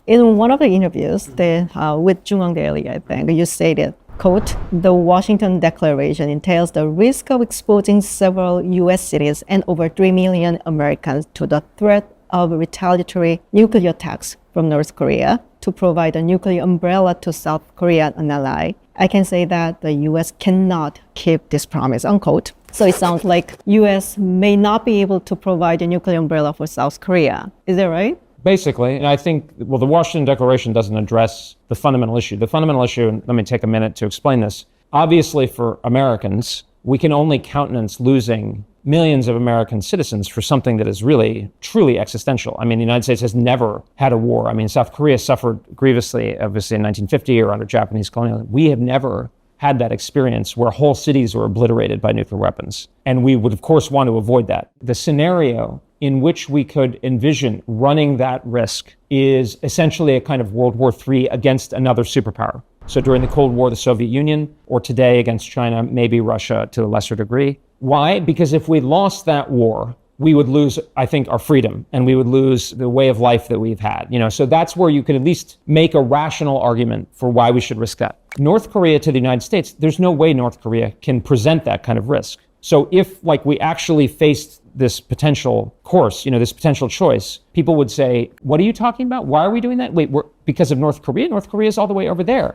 In one of the interviews with Jungang Daily, I think, you stated, quote, "The Washington Declaration entails the risk of exposing several U.S. cities and over 3 million Americans to the threat of retaliatory nuclear attacks from North Korea to provide a nuclear umbrella to South Korea, an ally. I can say that the U.S. cannot keep this promise," unquote. So it sounds like U.S. may not be able to provide a nuclear umbrella for South Korea. Is that right? Basically, and I think, well, the Washington Declaration doesn't address the fundamental issue. The fundamental issue, and let me take a minute to explain this. Obviously, for Americans, we can only countenance losing millions of American citizens for something that is really, truly existential. I mean, the United States has never had a war. I mean, South Korea suffered grievously, obviously, in 1950 or under Japanese colonialism. We have never had that experience where whole cities were obliterated by nuclear weapons. And we would, of course, want to avoid that. The scenario in which we could envision running that risk is essentially a kind of World War III against another superpower. So during the Cold War, the Soviet Union, or today against China, maybe Russia to a lesser degree. Why? Because if we lost that war, we would lose, I think, our freedom, and we would lose the way of life that we've had. So that's where you could at least make a rational argument for why we should risk that. North Korea to the United States, there's no way North Korea can present that kind of risk. So if, we actually faced this potential course, this potential choice, people would say, what are you talking about? Why are we doing that? Wait, because of North Korea? North Korea is all the way over there.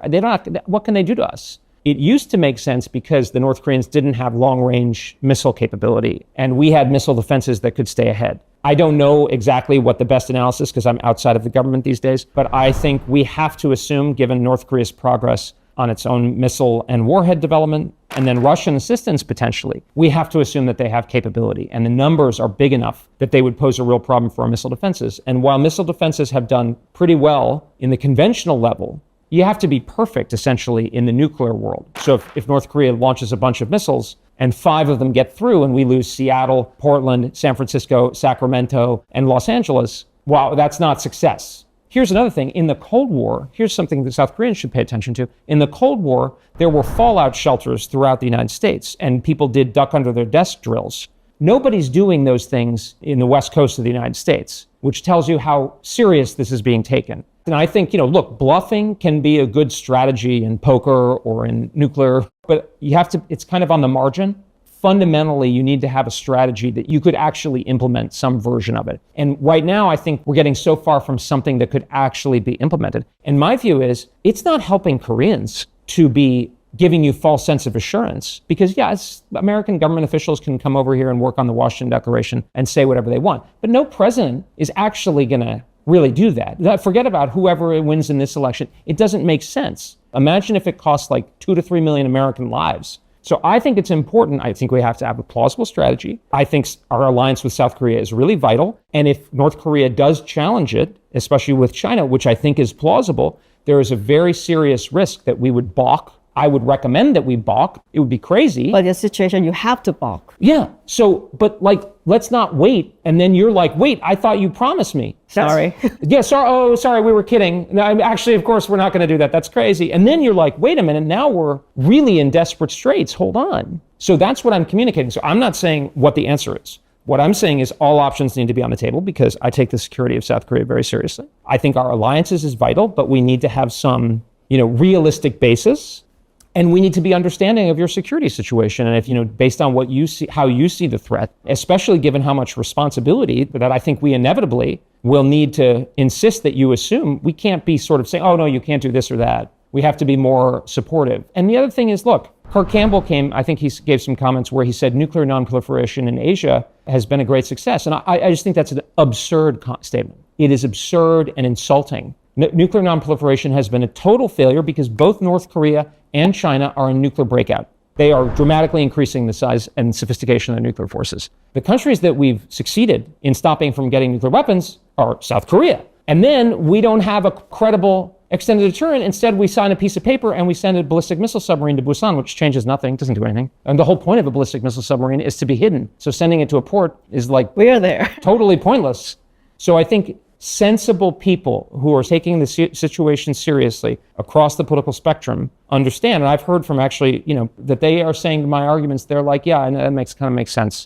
What can they do to us? It used to make sense because the North Koreans didn't have long-range missile capability, and we had missile defenses that could stay ahead. I don't know exactly what the best analysis, because I'm outside of the government these days, but I think we have to assume, given North Korea's progress on its own missile and warhead development, and then Russian assistance potentially, we have to assume that they have capability. And the numbers are big enough that they would pose a real problem for our missile defenses. And while missile defenses have done pretty well in the conventional level, you have to be perfect, essentially, in the nuclear world. So if North Korea launches a bunch of missiles and 5 of them get through and we lose Seattle, Portland, San Francisco, Sacramento, and Los Angeles, wow, that's not success. Here's another thing. In the Cold War, here's something the South Koreans should pay attention to. In the Cold War, there were fallout shelters throughout the United States, and people did duck under their desk drills. Nobody's doing those things in the West Coast of the United States, which tells you how serious this is being taken. And I think, look, bluffing can be a good strategy in poker or in nuclear, but it's kind of on the margin. Fundamentally, you need to have a strategy that you could actually implement some version of it. And right now, I think we're getting so far from something that could actually be implemented. And my view is, it's not helping Koreans to be giving you false sense of assurance, because American government officials can come over here and work on the Washington Declaration and say whatever they want. But no president is actually going to really do that. Forget about whoever wins in this election. It doesn't make sense. Imagine if it costs 2 to 3 million American lives. So I think it's important. I think we have to have a plausible strategy. I think our alliance with South Korea is really vital. And if North Korea does challenge it, especially with China, which I think is plausible, there is a very serious risk that we would balk. I would recommend that we balk. It would be crazy. But in a situation, you have to balk. Yeah. So, but let's not wait. And then you're like, wait, I thought you promised me. Sorry. Yeah, sorry. Oh, sorry, we were kidding. No, actually, of course, we're not going to do that. That's crazy. And then you're like, wait a minute, now we're really in desperate straits. Hold on. So that's what I'm communicating. So I'm not saying what the answer is. What I'm saying is all options need to be on the table, because I take the security of South Korea very seriously. I think our alliances is vital, but we need to have some, realistic basis. And we need to be understanding of your security situation. And if, based on what you see, how you see the threat, especially given how much responsibility that I think we inevitably will need to insist that you assume, we can't be sort of saying, oh, no, you can't do this or that. We have to be more supportive. And the other thing is, look, Kirk Campbell I think he gave some comments where he said nuclear nonproliferation in Asia has been a great success. And I just think that's an absurd statement. It is absurd and insulting. Nuclear nonproliferation has been a total failure because both North Korea and China are in nuclear breakout. They are dramatically increasing the size and sophistication of their nuclear forces. The countries that we've succeeded in stopping from getting nuclear weapons are South Korea. And then we don't have a credible extended deterrent. Instead, we sign a piece of paper and we send a ballistic missile submarine to Busan, which changes nothing, doesn't do anything. And the whole point of a ballistic missile submarine is to be hidden. So sending it to a port is we are there. Totally pointless. So I think sensible people who are taking the situation seriously across the political spectrum understand. And I've heard from actually, that they are saying my arguments, they're like, yeah, and that makes sense.